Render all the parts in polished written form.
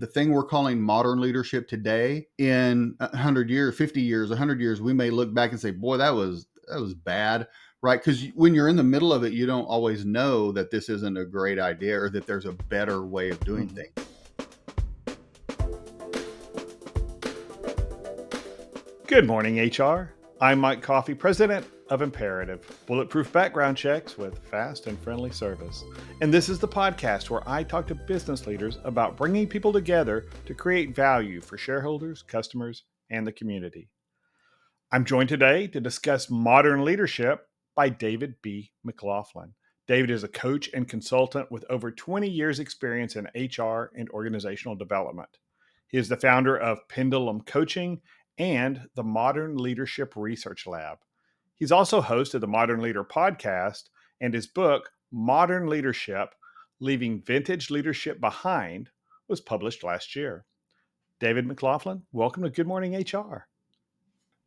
The thing we're calling modern leadership today, in 100 years, 50 years, 100 years, we may look back and say, boy, that was bad, right? Because when you're in the middle of it, you don't always know that this isn't a great idea or that there's a better way of doing things. Good morning, HR. I'm Mike Coffey, president of Imperative, bulletproof background checks with fast and friendly service. And this is the podcast where I talk to business leaders about bringing people together to create value for shareholders, customers, and the community. I'm joined today to discuss modern leadership by David B. McLaughlin. David is a coach and consultant with over 20 years experience in HR and organizational development. He is the founder of Pendulum Coaching and the Modern Leadership Research Lab. He's also host of the Modern Leader podcast, and his book, Modern Leadership, Leaving Vintage Leadership Behind, was published last year. David McLaughlin, welcome to Good Morning HR.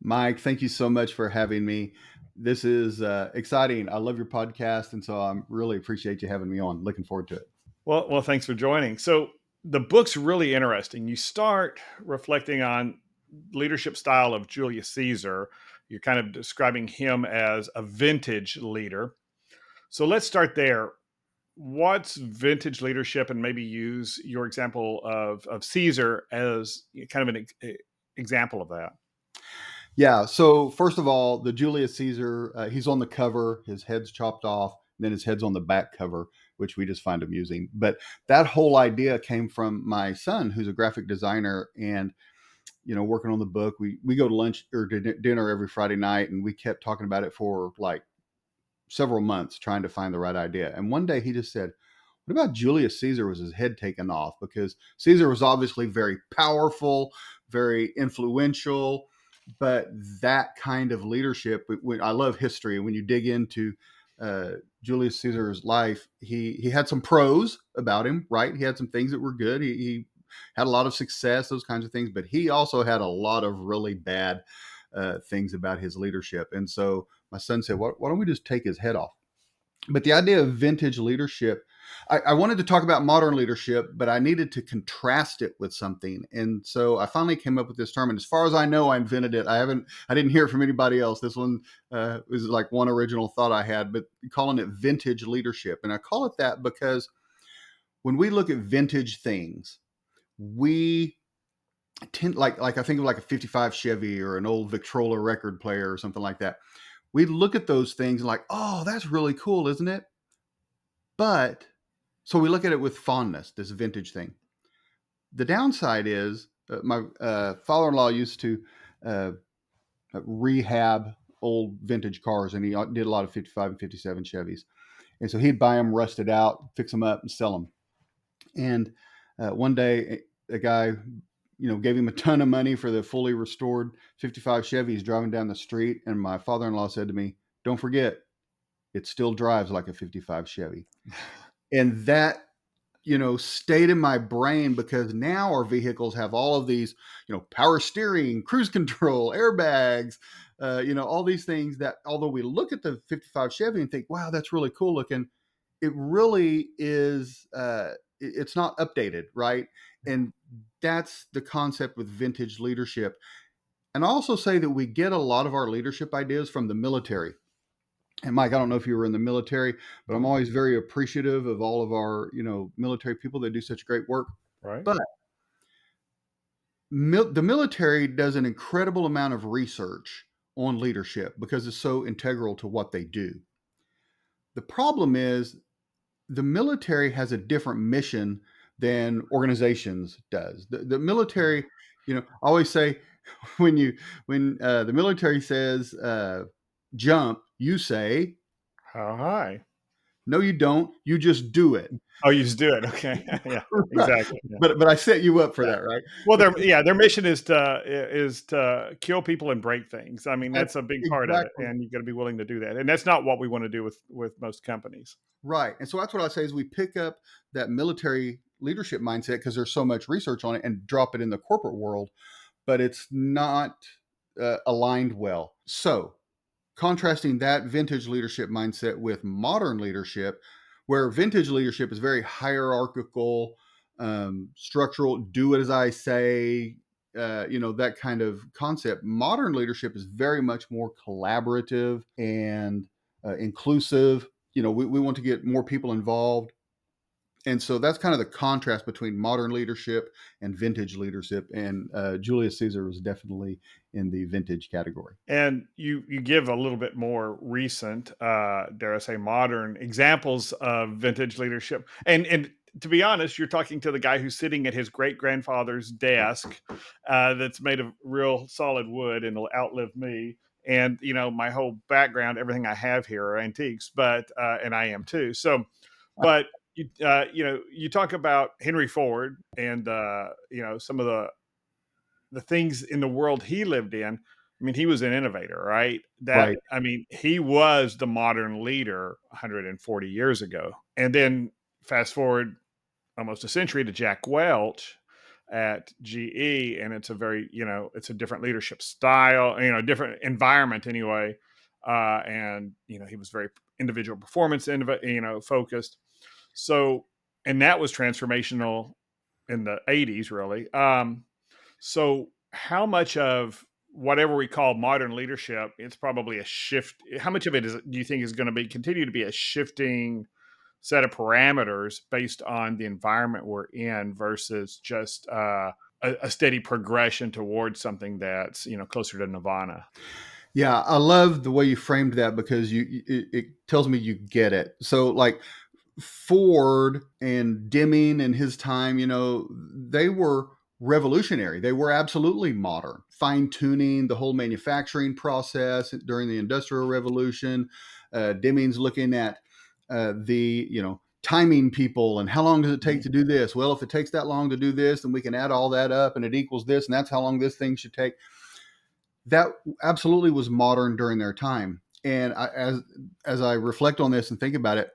Mike, thank you so much for having me. This is exciting. I love your podcast, and so I really appreciate you having me on. Looking forward to it. Well, thanks for joining. So the book's really interesting. You start reflecting on leadership style of Julius Caesar. You're kind of describing him as a vintage leader. So let's start there. What's vintage leadership? And maybe use your example of Caesar as kind of an example of that. Yeah. So first of all, the Julius Caesar, he's on the cover, his head's chopped off, and then his head's on the back cover, which we just find amusing. But that whole idea came from my son, who's a graphic designer, and working on the book. We go to lunch or to dinner every Friday night, and we kept talking about it for like several months, trying to find the right idea. And one day he just said, what about Julius Caesar was his head taken off? Because Caesar was obviously very powerful, very influential, but that kind of leadership, I love history. And when you dig into Julius Caesar's life, he had some pros about him, right? He had some things that were good. He had a lot of success, those kinds of things, but he also had a lot of really bad things about his leadership. And so my son said, why don't we just take his head off? But the idea of vintage leadership, I wanted to talk about modern leadership, but I needed to contrast it with something. And so I finally came up with this term. And as far as I know, I invented it. I didn't hear it from anybody else. This one was like one original thought I had, but calling it vintage leadership. And I call it that because when we look at vintage things, we tend, like I think of like a 55 Chevy or an old Victrola record player or something like that. We look at those things like, oh, that's really cool, isn't it? But so we look at it with fondness, this vintage thing. The downside is my father-in-law used to rehab old vintage cars, and he did a lot of 55 and 57 Chevys. And so he'd buy them rusted out, fix them up, and sell them. And one day, a guy, gave him a ton of money for the fully restored 55 Chevy. He's driving down the street, and my father-in-law said to me, "Don't forget, it still drives like a 55 Chevy." And that, stayed in my brain, because now our vehicles have all of these, power steering, cruise control, airbags, all these things that, although we look at the 55 Chevy and think, wow, that's really cool looking, it really is, it's not updated, right? And that's the concept with vintage leadership. And I also say that we get a lot of our leadership ideas from the military. And Mike, I don't know if you were in the military, but I'm always very appreciative of all of our, military people that do such great work. Right. But the military does an incredible amount of research on leadership because it's so integral to what they do. The problem is the military has a different mission than organizations does. The military, I always say when the military says jump, you say, how high? No, you don't. You just do it. Oh, you just do it. Okay. Yeah, Right. exactly. Yeah. But I set you up for that, right? Well, their mission is to kill people and break things. I mean, that's a big part of it, and you've got to be willing to do that. And that's not what we want to do with most companies. Right. And so that's what I say is we pick up that military leadership mindset because there's so much research on it and drop it in the corporate world, but it's not aligned well. So contrasting that vintage leadership mindset with modern leadership, where vintage leadership is very hierarchical, structural, do it as I say, that kind of concept. Modern leadership is very much more collaborative and inclusive. We want to get more people involved. And so that's kind of the contrast between modern leadership and vintage leadership. And Julius Caesar was definitely in the vintage category. And you give a little bit more recent, dare I say, modern examples of vintage leadership. And to be honest, you're talking to the guy who's sitting at his great grandfather's desk, that's made of real solid wood and will outlive me. And my whole background, everything I have here are antiques, but and I am too. So, but you talk about Henry Ford and some of the things in the world he lived in. I mean, he was an innovator, right? Right. He was the modern leader 140 years ago. And then fast forward almost a century to Jack Welch at GE, and it's a very, it's a different leadership style, different environment anyway. And he was very individual performance, focused. So, and that was transformational in the 80s, really. So how much of whatever we call modern leadership, it's probably a shift. How much of it do you think is going to continue to be a shifting set of parameters based on the environment we're in versus just a steady progression towards something that's, closer to nirvana? Yeah, I love the way you framed that because it tells me you get it. So like Ford and Deming in his time, they were revolutionary. They were absolutely modern, fine tuning the whole manufacturing process during the Industrial Revolution. Deming's looking at timing people and how long does it take to do this? Well, if it takes that long to do this, then we can add all that up and it equals this, and that's how long this thing should take. That absolutely was modern during their time. And as I reflect on this and think about it,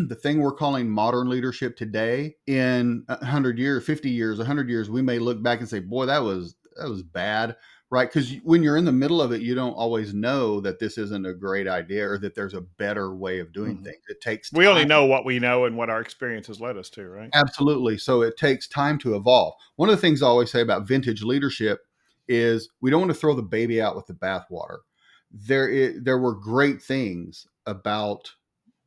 the thing we're calling modern leadership today, in 100 years, 50 years, 100 years, we may look back and say, boy, that was bad, right? Because when you're in the middle of it, you don't always know that this isn't a great idea or that there's a better way of doing things. It takes time. We only know what we know and what our experience has led us to, right? Absolutely. So it takes time to evolve. One of the things I always say about vintage leadership is we don't want to throw the baby out with the bathwater. There were great things about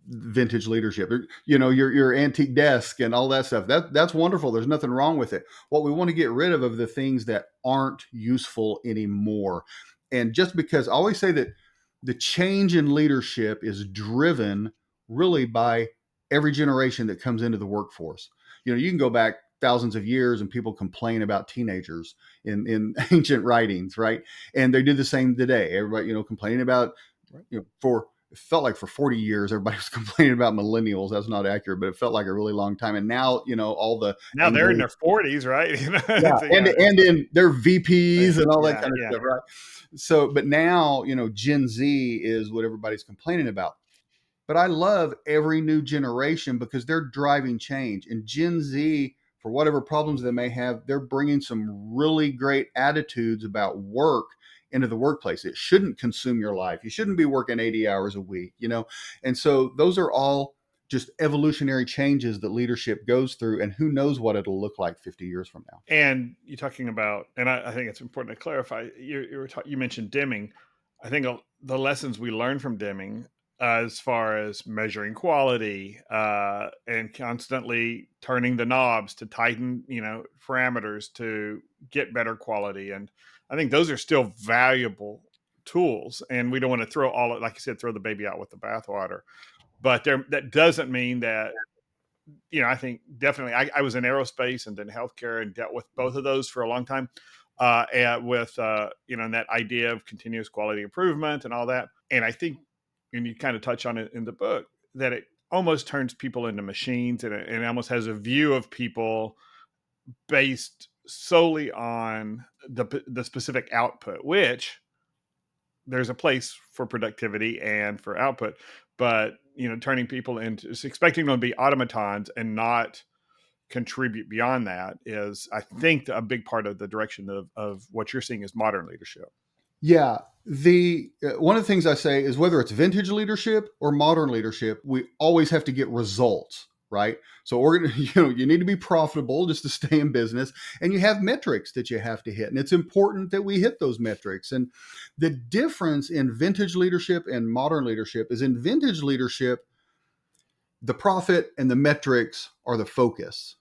vintage leadership. Your antique desk and all that stuff. That's wonderful. There's nothing wrong with it. What we want to get rid of are the things that aren't useful anymore. And just because I always say that the change in leadership is driven really by every generation that comes into the workforce. You can go back thousands of years and people complain about teenagers in ancient writings, right? And they do the same today. Everybody, complaining about, it felt like for 40 years, everybody was complaining about millennials. That's not accurate, but it felt like a really long time. And now, now they're in their 40s, right? And in their VPs and all that kind of stuff, right? So, but now, Gen Z is what everybody's complaining about. But I love every new generation because they're driving change. And Gen Z, for whatever problems they may have, they're bringing some really great attitudes about work into the workplace. It shouldn't consume your life. You shouldn't be working 80 hours a week, And so those are all just evolutionary changes that leadership goes through, and who knows what it'll look like 50 years from now. And you're talking about, and I think it's important to clarify, you mentioned Deming. I think the lessons we learned from Deming, as far as measuring quality and constantly turning the knobs to tighten, parameters to get better quality. And I think those are still valuable tools. And we don't want to throw like you said, throw the baby out with the bathwater. But that doesn't mean that, I think definitely I was in aerospace and then healthcare and dealt with both of those for a long time. With that idea of continuous quality improvement and all that. And I think, and you kind of touch on it in the book, that it almost turns people into machines, and it almost has a view of people based solely on the specific output, which there's a place for productivity and for output, but turning people into expecting them to be automatons and not contribute beyond that is, I think, a big part of the direction of what you're seeing as modern leadership. Yeah. One of the things I say is whether it's vintage leadership or modern leadership, we always have to get results, right? So you need to be profitable just to stay in business, and you have metrics that you have to hit, and it's important that we hit those metrics. And the difference in vintage leadership and modern leadership is, in vintage leadership, the profit and the metrics are the focus.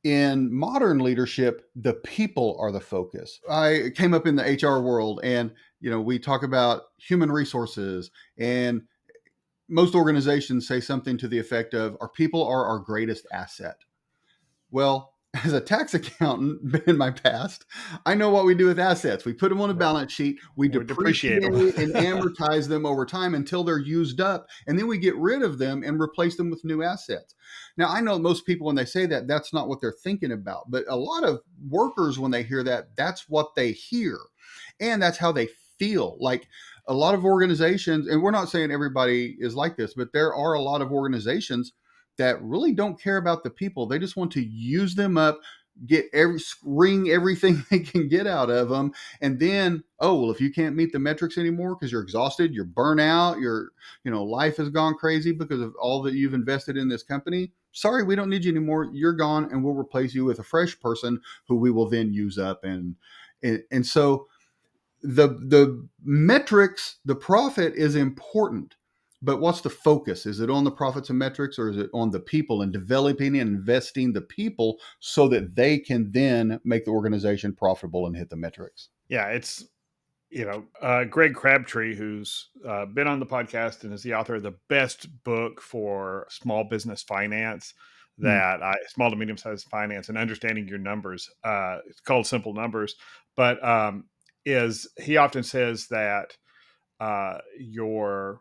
In modern leadership, the people are the focus. I came up in the HR world, and we talk about human resources, and most organizations say something to the effect of, our people are our greatest asset. Well, as a tax accountant in my past, I know what we do with assets. We put them on a balance sheet, we depreciate them. depreciate and amortize them over time until they're used up, and then we get rid of them and replace them with new assets. Now, I know most people, when they say that, that's not what they're thinking about, but a lot of workers, when they hear that, that's what they hear, and that's how they feel. Like, a lot of organizations, and we're not saying everybody is like this, but there are a lot of organizations that really don't care about the people. They just want to use them up, wring everything they can get out of them. And then, oh, well, if you can't meet the metrics anymore because you're exhausted, you're burnt out, life has gone crazy because of all that you've invested in this company, sorry, we don't need you anymore. You're gone, and we'll replace you with a fresh person who we will then use up. And so the metrics, the profit is important, but what's the focus? Is it on the profits and metrics, or is it on the people and developing and investing the people so that they can then make the organization profitable and hit the metrics? Yeah, it's Greg Crabtree, who's been on the podcast and is the author of the best book for small business finance, small to medium sized finance and understanding your numbers. It's called Simple Numbers, but he often says that your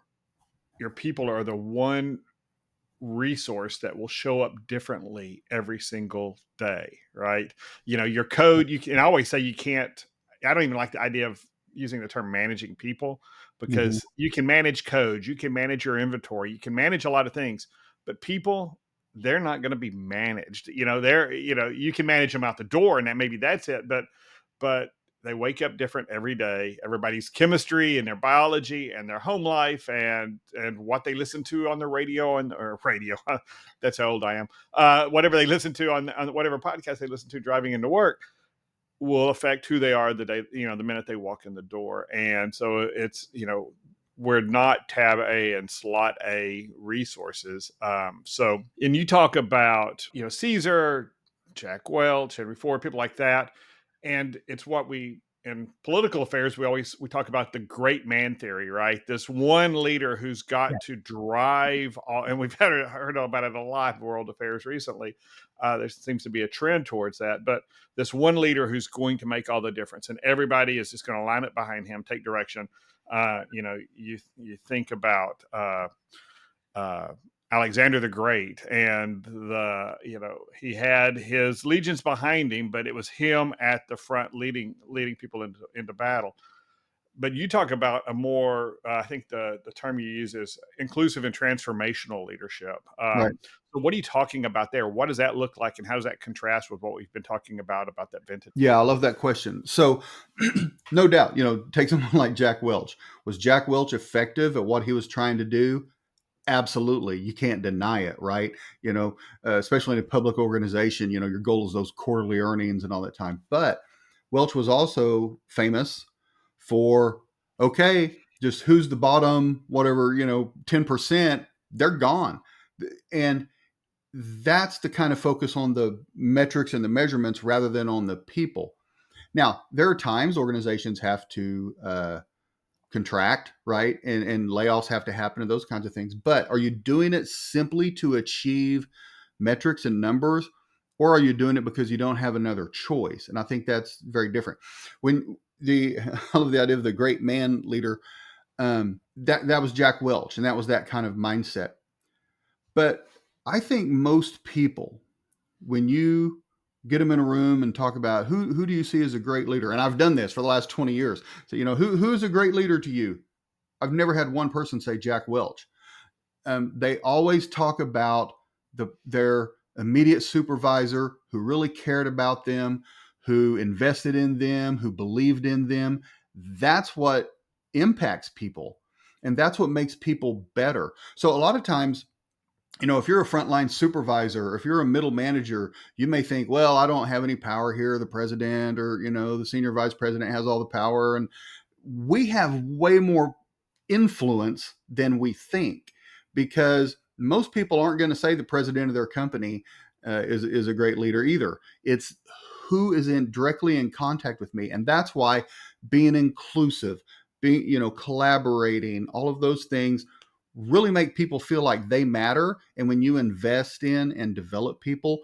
people are the one resource that will show up differently every single day, right? Your code, I always say I don't even like the idea of using the term managing people, because you can manage code, you can manage your inventory, you can manage a lot of things, but people, they're not going to be managed. You can manage them out the door, and maybe that's it, but they wake up different every day. Everybody's chemistry and their biology and their home life and what they listen to on the radio or radio. That's how old I am. Whatever they listen to on whatever podcast they listen to driving into work will affect who they are the day, the minute they walk in the door. And so it's, we're not tab A and slot A resources. And you talk about, Caesar, Jack Welch, Henry Ford, people like that. And it's what in political affairs, we talk about the great man theory, right? This one leader who's got to drive all, and we've heard about it a lot in world affairs recently. There seems to be a trend towards that, but this one leader who's going to make all the difference, and everybody is just going to line up behind him, take direction. You think about Alexander the Great, and he had his legions behind him, but it was him at the front leading people into battle. But you talk about a more, I think the term you use is inclusive and transformational leadership. Right. So what are you talking about there? What does that look like, and how does that contrast with what we've been talking about that vintage? Yeah, I love that question. So no doubt, take someone like Jack Welch. Was Jack Welch effective at what he was trying to do? Absolutely. You can't deny it, right? Especially in a public organization, your goal is those quarterly earnings and all that time. But Welch was also famous for, okay, just who's the bottom, whatever, 10%, they're gone. And that's the kind of focus on the metrics and the measurements rather than on the people. Now, there are times organizations have to contract, right? And layoffs have to happen and those kinds of things. But are you doing it simply to achieve metrics and numbers, or are you doing it because you don't have another choice? And I think that's very different. When I love the idea of the great man leader, that was Jack Welch, and that was that kind of mindset. But I think most people, when you get them in a room and talk about who do you see as a great leader, and I've done this for the last 20 years. So, who's a great leader to you? I've never had one person say Jack Welch. They always talk about their immediate supervisor who really cared about them, who invested in them, who believed in them. That's what impacts people, and that's what makes people better. So a lot of times If you're a frontline supervisor, or if you're a middle manager, you may think, well, I don't have any power here. The president or, the senior vice president has all the power. And we have way more influence than we think, because most people aren't going to say the president of their company is a great leader either. It's who is directly in contact with me. And that's why being inclusive, being, collaborating, all of those things really make people feel like they matter. And when you invest in and develop people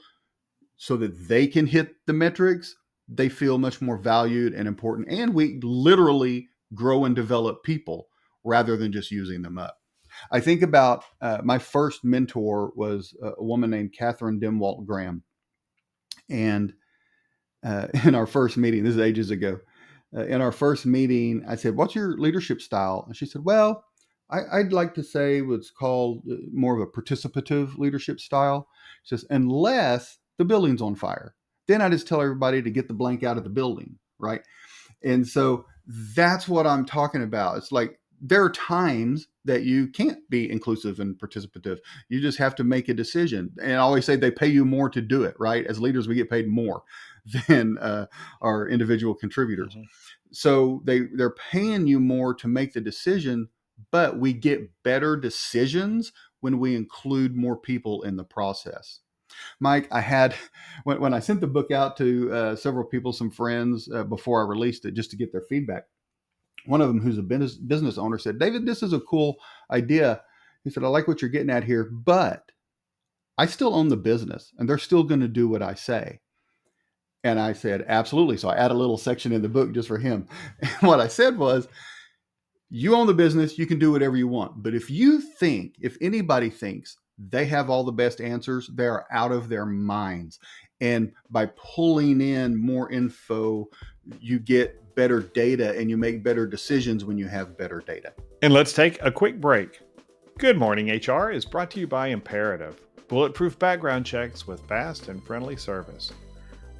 so that they can hit the metrics, they feel much more valued and important. And we literally grow and develop people rather than just using them up. I think about my first mentor was a woman named Catherine Dimwalt Graham. And in our first meeting, this is ages ago, in our first meeting, I said, "What's your leadership style?" And she said, "Well, I'd like to say what's called more of a participative leadership style." She says, "Unless the building's on fire, then I just tell everybody to get the blank out of the building," right? And so that's what I'm talking about. It's like there are times that you can't be inclusive and participative. You just have to make a decision. And I always say they pay you more to do it, right? As leaders, we get paid more than our individual contributors. Mm-hmm. So they're paying you more to make the decision, but we get better decisions when we include more people in the process. Mike, I had when I sent the book out to several people, some friends, before I released it, just to get their feedback. One of them, who's a business owner, said, "David, this is a cool idea." He said, "I like what you're getting at here, but I still own the business, and they're still going to do what I say." And I said, "Absolutely." So I add a little section in the book just for him. And what I said was, "You own the business, you can do whatever you want. But if anybody thinks they have all the best answers, they're out of their minds. And by pulling in more info, you get better data and you make better decisions when you have better data." And let's take a quick break. Good Morning HR is brought to you by Imperative, bulletproof background checks with fast and friendly service.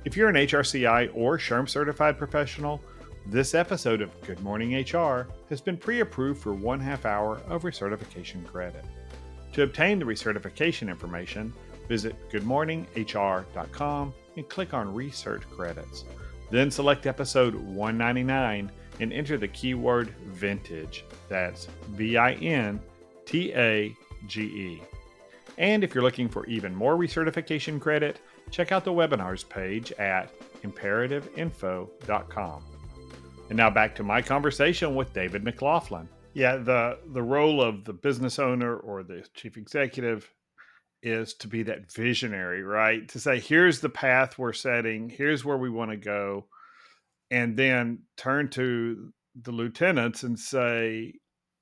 If you're an HRCI or SHRM certified professional, this episode of Good Morning HR has been pre-approved for 1/2 hour of recertification credit. To obtain the recertification information, visit goodmorninghr.com and click on Research Credits. Then select episode 199 and enter the keyword Vintage. That's VINTAGE. And if you're looking for even more recertification credit, check out the webinars page at imperativeinfo.com. And now back to my conversation with David McLaughlin. Yeah, the role of the business owner or the chief executive is to be that visionary, right? To say, here's the path we're setting, here's where we want to go, and then turn to the lieutenants and say,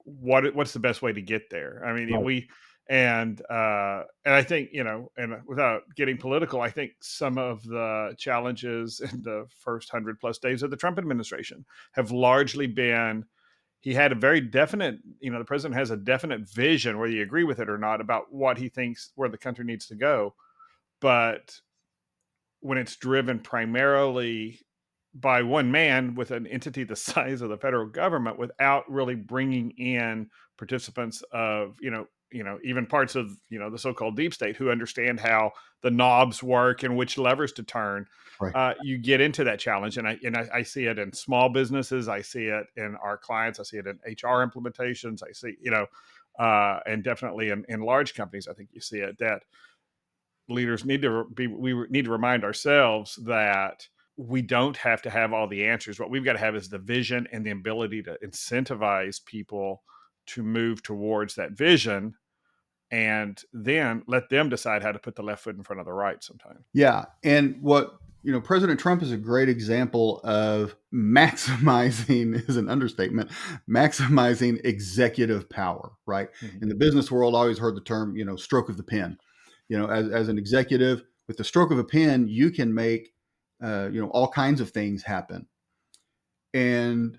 what's the best way to get there? I mean, Right. and I think, and without getting political, I think some of the challenges in the first 100+ days of the Trump administration have largely been, he had a very definite, the president has a definite vision, whether you agree with it or not, about what he thinks where the country needs to go. But when it's driven primarily by one man with an entity the size of the federal government, without really bringing in participants of, even parts of, the so-called deep state who understand how the knobs work and which levers to turn, Right. you get into that challenge. And I see it in small businesses. I see it in our clients. I see it in HR implementations. I see, and definitely in large companies, I think you see it, that leaders we need to remind ourselves that we don't have to have all the answers. What we've got to have is the vision and the ability to incentivize people to move towards that vision, and then let them decide how to put the left foot in front of the right sometimes. Yeah. And President Trump is a great example of maximizing, is an understatement, maximizing executive power, right? Mm-hmm. In the business world, I always heard the term, stroke of the pen. As an executive, with the stroke of a pen, you can make, all kinds of things happen. And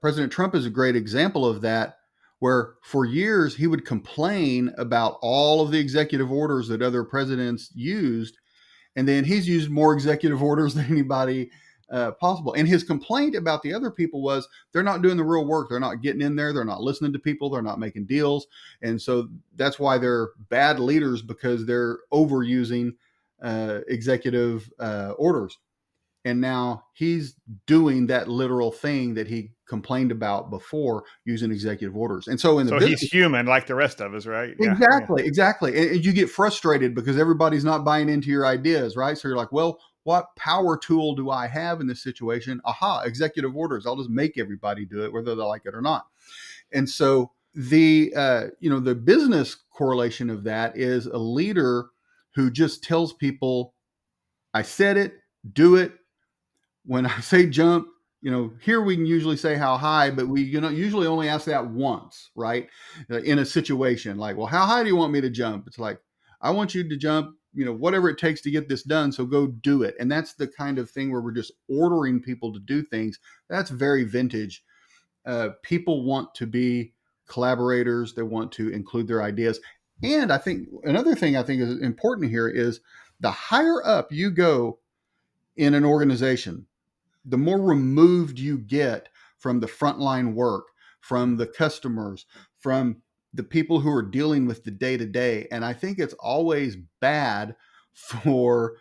President Trump is a great example of that, where for years he would complain about all of the executive orders that other presidents used. And then he's used more executive orders than anybody possible. And his complaint about the other people was they're not doing the real work. They're not getting in there. They're not listening to people. They're not making deals. And so that's why they're bad leaders, because they're overusing executive orders. And now he's doing that literal thing that he complained about before, using executive orders. And so in the So he's business, human like the rest of us, right? Yeah. exactly. And you get frustrated because everybody's not buying into your ideas, right? So you're like, well, what power tool do I have in this situation? Aha, executive orders. I'll just make everybody do it, whether they like it or not. And so the business correlation of that is a leader who just tells people, I said it, do it. When I say jump, here we can usually say how high, but we usually only ask that once, right? In a situation like, well, how high do you want me to jump? It's like, I want you to jump, whatever it takes to get this done. So go do it. And that's the kind of thing where we're just ordering people to do things. That's very vintage. People want to be collaborators. They want to include their ideas. And I think another thing I think is important here is the higher up you go in an organization, the more removed you get from the frontline work, from the customers, from the people who are dealing with the day to day. And I think it's always bad for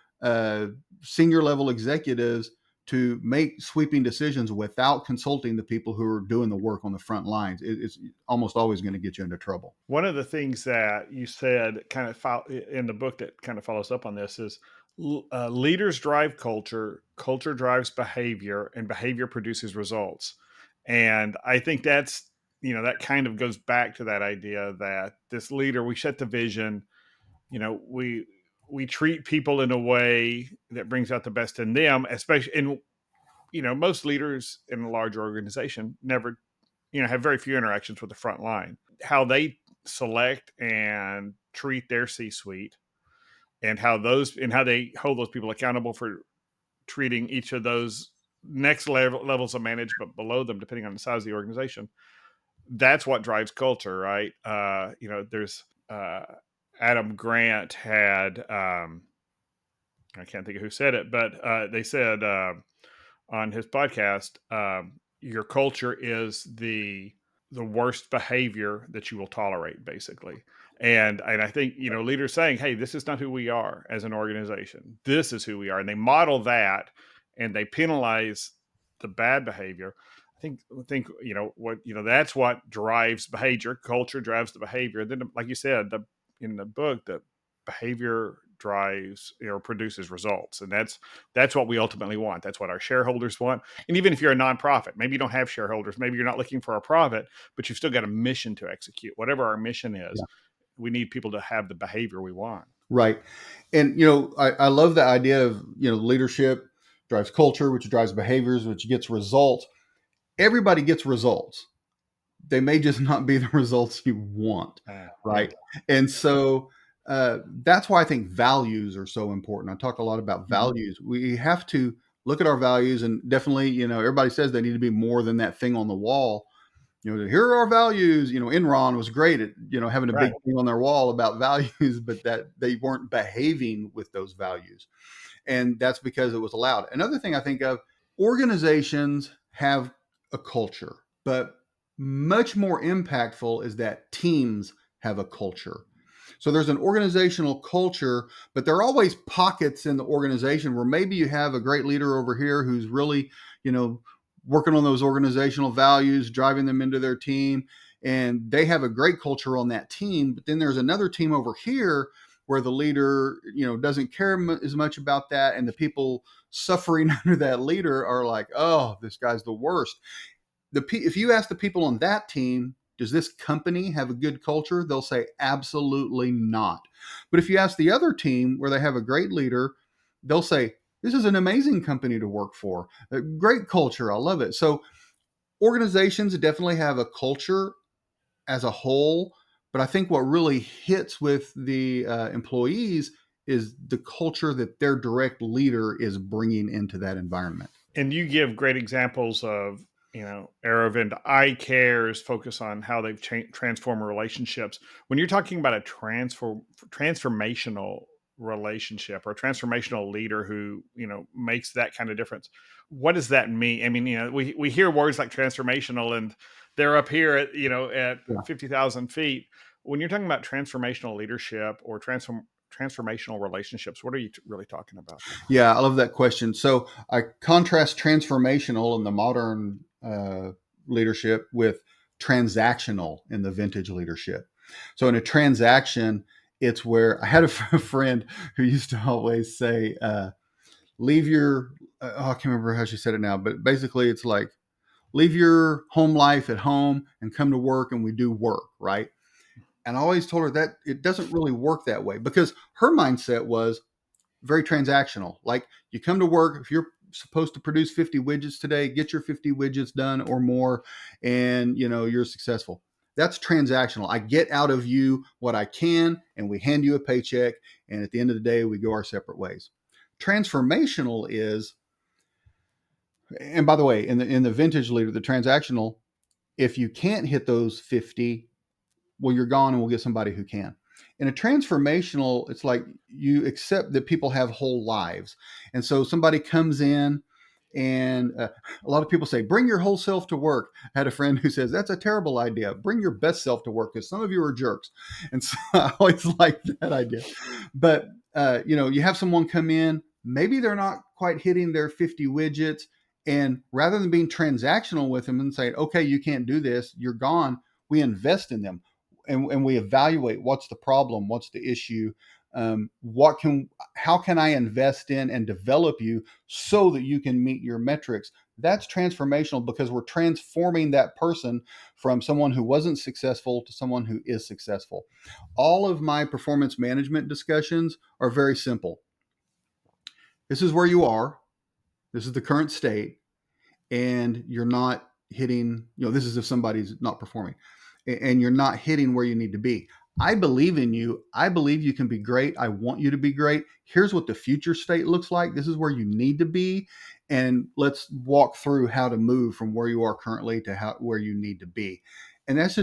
senior level executives to make sweeping decisions without consulting the people who are doing the work on the front lines. It's almost always going to get you into trouble. One of the things that you said kind of in the book that kind of follows up on this is leaders drive culture, culture drives behavior, and behavior produces results. And I think that's, that kind of goes back to that idea that this leader, we set the vision, we treat people in a way that brings out the best in them, especially in, most leaders in a large organization never, have very few interactions with the front line. How they select and treat their C-suite, and how they hold those people accountable for treating each of those next levels of management below them, depending on the size of the organization. That's what drives culture, right? There's Adam Grant had, I can't think of who said it, but they said on his podcast, your culture is the worst behavior that you will tolerate, basically. And I think, leaders saying, hey, this is not who we are as an organization. This is who we are. And they model that, and they penalize the bad behavior. I think, that's what drives behavior. Culture drives the behavior. Then, like you said, in the book, the behavior drives produces results, and that's what we ultimately want. That's what our shareholders want. And even if you're a nonprofit, maybe you don't have shareholders, maybe you're not looking for a profit, but you've still got a mission to execute. Whatever our mission is, we need people to have the behavior we want. Right. And I love the idea of leadership drives culture, which drives behaviors, which gets results. Everybody gets results. They may just not be the results you want, right? And so that's why I think values are so important. I talk a lot about values. We have to look at our values, and definitely, everybody says they need to be more than that thing on the wall. Here are our values. Enron was great at, having a big thing on their wall about values, but that they weren't behaving with those values. And that's because it was allowed. Another thing I think of, organizations have a culture, but much more impactful is that teams have a culture. So there's an organizational culture, but there are always pockets in the organization where maybe you have a great leader over here who's really, working on those organizational values, driving them into their team, and they have a great culture on that team. But then there's another team over here where the leader, doesn't care as much about that, and the people suffering under that leader are like, oh, this guy's the worst. If you ask the people on that team, does this company have a good culture? They'll say absolutely not. But if you ask the other team where they have a great leader, they'll say, this is an amazing company to work for. A great culture. I love it. So organizations definitely have a culture as a whole. But I think what really hits with the employees is the culture that their direct leader is bringing into that environment. And you give great examples of, Aravind Eye Care's focus on how they've transformed relationships. When you're talking about a transformational relationship or a transformational leader who, makes that kind of difference. What does that mean? I mean, we hear words like transformational and they're up here at, at Yeah. 50,000 feet. When you're talking about transformational leadership or transformational relationships, what are you really talking about? Yeah, I love that question. So I contrast transformational in the modern leadership with transactional in the vintage leadership. So in a transaction, it's where I had a friend who used to always say, leave your, I can't remember how she said it now, but basically it's like, leave your home life at home and come to work and we do work, right? And I always told her that it doesn't really work that way because her mindset was very transactional. Like you come to work, if you're supposed to produce 50 widgets today, get your 50 widgets done or more, and you're successful. That's transactional. I get out of you what I can, and we hand you a paycheck, and at the end of the day, we go our separate ways. Transformational is, and by the way, in the vintage leader, the transactional, if you can't hit those 50, well, you're gone and we'll get somebody who can. In a transformational, it's like you accept that people have whole lives. And so somebody comes in and a lot of people say, bring your whole self to work. I had a friend who says, that's a terrible idea. Bring your best self to work because some of you are jerks. And so I always like that idea. But, you have someone come in, maybe they're not quite hitting their 50 widgets. And rather than being transactional with them and saying, okay, you can't do this, you're gone, we invest in them. And we evaluate what's the problem, what's the issue, how can I invest in and develop you so that you can meet your metrics. That's transformational because we're transforming that person from someone who wasn't successful to someone who is successful. All of my performance management discussions are very simple. This is where you are. This is the current state, and you're not hitting, this is if somebody's not performing and you're not hitting where you need to be. I believe in you. I believe you can be great. I want you to be great. Here's what the future state looks like. This is where you need to be. And let's walk through how to move from where you are currently to where you need to be. And that's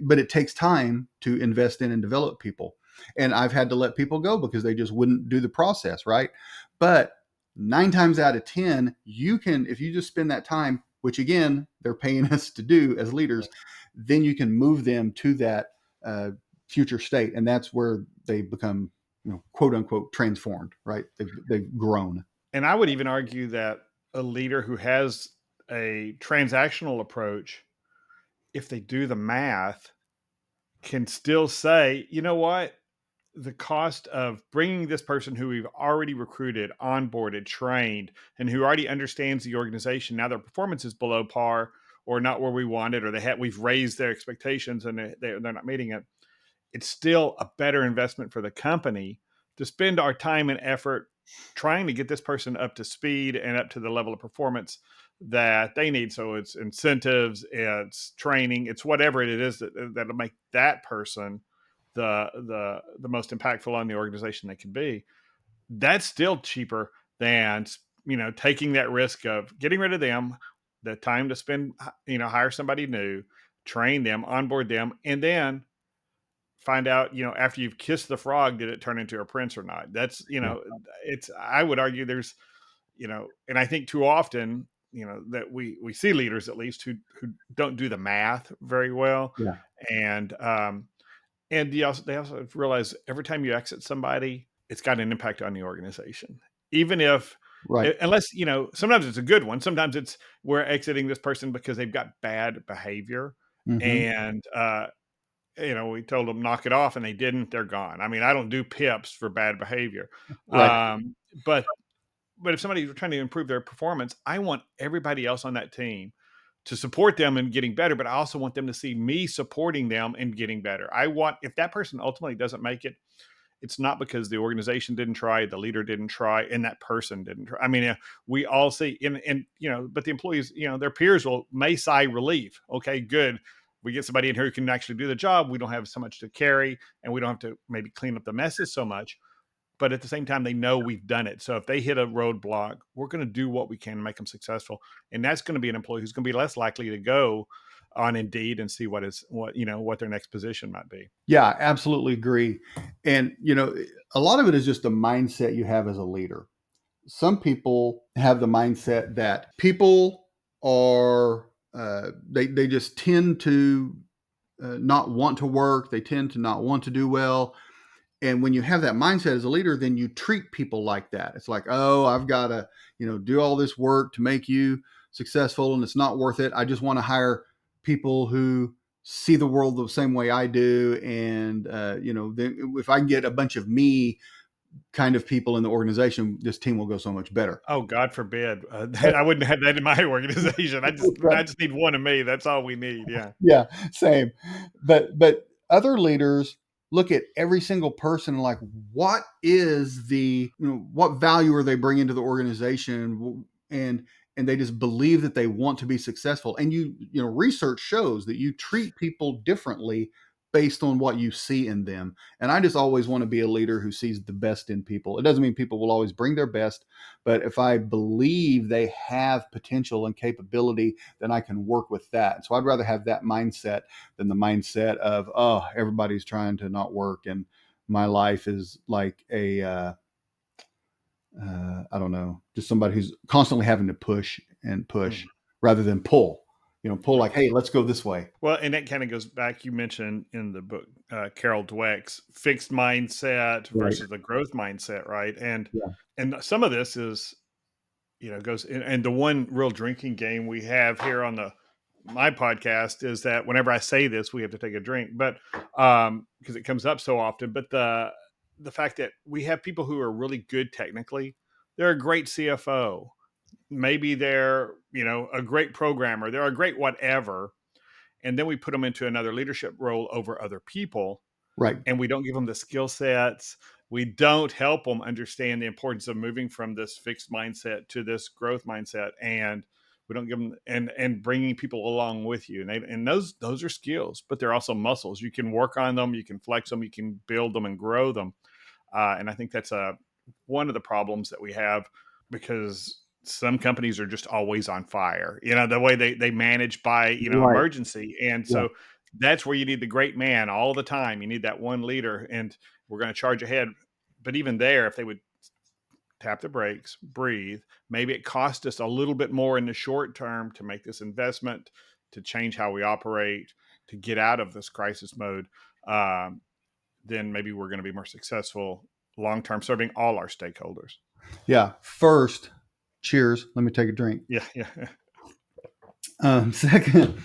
but it takes time to invest in and develop people. And I've had to let people go because they just wouldn't do the process, right? But 9 times out of 10, you can, if you just spend that time, which again, they're paying us to do as leaders, then you can move them to that future state. And that's where they become, quote unquote, transformed, right? They've grown. And I would even argue that a leader who has a transactional approach, if they do the math, can still say, you know what? The cost of bringing this person who we've already recruited, onboarded, trained, and who already understands the organization, now their performance is below par or not where we wanted, or we've raised their expectations and they're not meeting it. It's still a better investment for the company to spend our time and effort trying to get this person up to speed and up to the level of performance that they need. So it's incentives, it's training, it's whatever it is that'll make that person the most impactful on the organization they can be. That's still cheaper than taking that risk of getting rid of them, the time to spend, hire somebody new, train them, onboard them, and then find out, after you've kissed the frog, did it turn into a prince or not? That's, it's, I would argue there's, and I think too often, that we see leaders at least who don't do the math very well. Yeah. And they also realize every time you exit somebody, it's got an impact on the organization. Even if, right. Unless, sometimes it's a good one. Sometimes it's we're exiting this person because they've got bad behavior. And, we told them knock it off and they didn't, they're gone. I mean, I don't do pips for bad behavior. Right. But if somebody's trying to improve their performance, I want everybody else on that team to support them in getting better, but I also want them to see me supporting them in getting better. If that person ultimately doesn't make it, it's not because the organization didn't try, the leader didn't try, and that person didn't try. I mean, we all see, but the employees, their peers may sigh relief. Okay, good. We get somebody in here who can actually do the job. We don't have so much to carry, and we don't have to maybe clean up the messes so much. But at the same time, they know we've done it. So if they hit a roadblock, we're going to do what we can to make them successful. And that's going to be an employee who's going to be less likely to go on Indeed and see what their next position might be. Yeah, absolutely agree. And, a lot of it is just the mindset you have as a leader. Some people have the mindset that people are, they just tend to not want to work. They tend to not want to do well. And when you have that mindset as a leader, then you treat people like that. It's like, oh, I've got to, do all this work to make you successful, and it's not worth it. I just want to hire people who see the world the same way I do. And, if I can get a bunch of me kind of people in the organization, this team will go so much better. Oh, God forbid. I wouldn't have that in my organization. I just need one of me. That's all we need. Yeah. Yeah, same. But other leaders look at every single person like, what is what value are they bringing to the organization, and they just believe that they want to be successful. And research shows that you treat people differently based on what you see in them. And I just always want to be a leader who sees the best in people. It doesn't mean people will always bring their best, but if I believe they have potential and capability, then I can work with that. So I'd rather have that mindset than the mindset of, oh, everybody's trying to not work and my life is like a I don't know, just somebody who's constantly having to push rather than pull. Pull like, hey, let's go this way. Well, and that kind of goes back. You mentioned in the book, Carol Dweck's fixed mindset versus the growth mindset, right? And some of this is, goes and the one real drinking game we have here on my podcast is that whenever I say this, we have to take a drink, but because it comes up so often. But the fact that we have people who are really good technically, they're a great CFO. Maybe they're, a great programmer. They're a great whatever. And then we put them into another leadership role over other people. Right. And we don't give them the skill sets. We don't help them understand the importance of moving from this fixed mindset to this growth mindset. And we don't give them and bringing people along with you. And those are skills, but they're also muscles. You can work on them. You can flex them. You can build them and grow them. And I think that's one of the problems that we have, because some companies are just always on fire, the way they manage by, emergency. And so that's where you need the great man all the time. You need that one leader, and we're going to charge ahead. But even there, if they would tap the brakes, breathe, maybe it cost us a little bit more in the short term to make this investment, to change how we operate, to get out of this crisis mode, then maybe we're going to be more successful long-term, serving all our stakeholders. Yeah. First, cheers. Let me take a drink. Yeah. Second,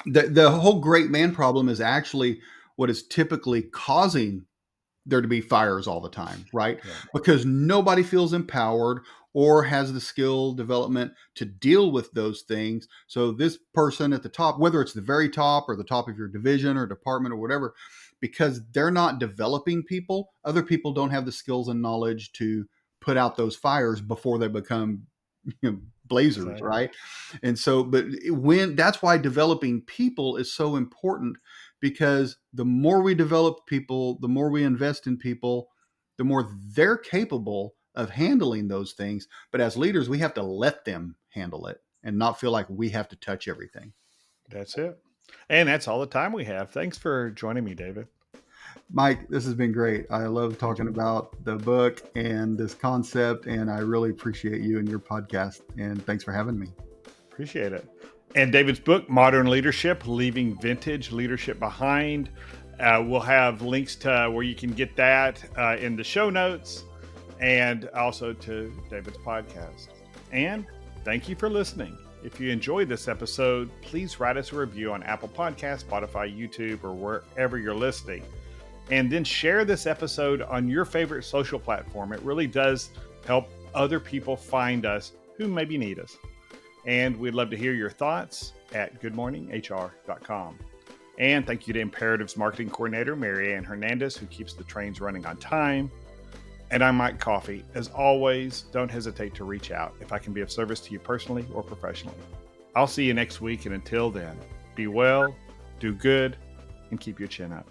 the whole great man problem is actually what is typically causing there to be fires all the time, right? Yeah. Because nobody feels empowered or has the skill development to deal with those things. So this person at the top, whether it's the very top or the top of your division or department or whatever, because they're not developing people, other people don't have the skills and knowledge to put out those fires before they become blazers, exactly. Right? And so, but that's why developing people is so important, because the more we develop people, the more we invest in people, the more they're capable of handling those things. But as leaders, we have to let them handle it and not feel like we have to touch everything. That's it. And that's all the time we have. Thanks for joining me, David. Mike, this has been great. I love talking about the book and this concept, and I really appreciate you and your podcast. And thanks for having me. Appreciate it. And David's book, Modern Leadership, Leaving Vintage Leadership Behind. We'll have links to where you can get that in the show notes, and also to David's podcast. And thank you for listening. If you enjoyed this episode, please write us a review on Apple Podcasts, Spotify, YouTube, or wherever you're listening. And then share this episode on your favorite social platform. It really does help other people find us who maybe need us. And we'd love to hear your thoughts at goodmorninghr.com. And thank you to Imperative's marketing coordinator, Mary Ann Hernandez, who keeps the trains running on time. And I'm Mike Coffey. As always, don't hesitate to reach out if I can be of service to you personally or professionally. I'll see you next week. And until then, be well, do good, and keep your chin up.